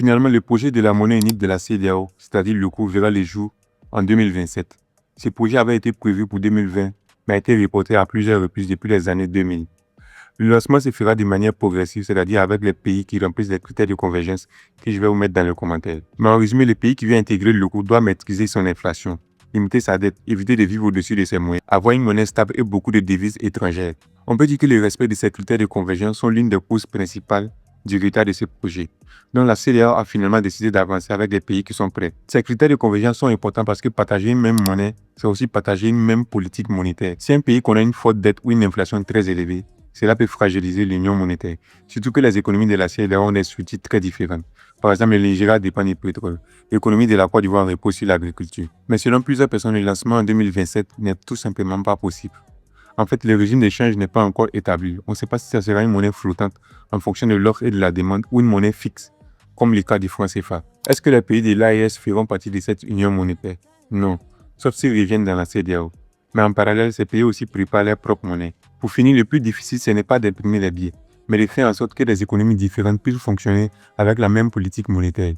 Finalement, le projet de la monnaie unique de la CEDEAO, c'est-à-dire l'euro, verra les jours en 2027. Ce projet avait été prévu pour 2020, mais a été reporté à plusieurs reprises depuis les années 2000. Le lancement se fera de manière progressive, c'est-à-dire avec les pays qui remplissent les critères de convergence que je vais vous mettre dans le commentaire. Mais en résumé, le pays qui veut intégrer l'euro doit maîtriser son inflation, limiter sa dette, éviter de vivre au-dessus de ses moyens, avoir une monnaie stable et beaucoup de devises étrangères. On peut dire que le respect de ces critères de convergence sont l'une des causes principales du retard de ce projet. Donc la CEDEAO a finalement décidé d'avancer avec des pays qui sont prêts. Ces critères de convergence sont importants parce que partager une même monnaie, c'est aussi partager une même politique monétaire. Si un pays connaît une forte dette ou une inflation très élevée, cela peut fragiliser l'union monétaire. Surtout que les économies de la CEDEAO ont des structures très différentes. Par exemple, le Nigeria dépend du pétrole. L'économie de la Côte d'Ivoire repose sur l'agriculture. Mais selon plusieurs personnes, le lancement en 2027 n'est tout simplement pas possible. En fait, le régime d'échange n'est pas encore établi. On ne sait pas si ça sera une monnaie flottante en fonction de l'offre et de la demande ou une monnaie fixe, comme le cas du franc CFA. Est-ce que les pays de l'AES feront partie de cette union monétaire? Non, sauf s'ils reviennent dans la CEDEAO. Mais en parallèle, ces pays aussi préparent leur propre monnaie. Pour finir, le plus difficile, ce n'est pas d'imprimer les billets, mais de faire en sorte que les économies différentes puissent fonctionner avec la même politique monétaire.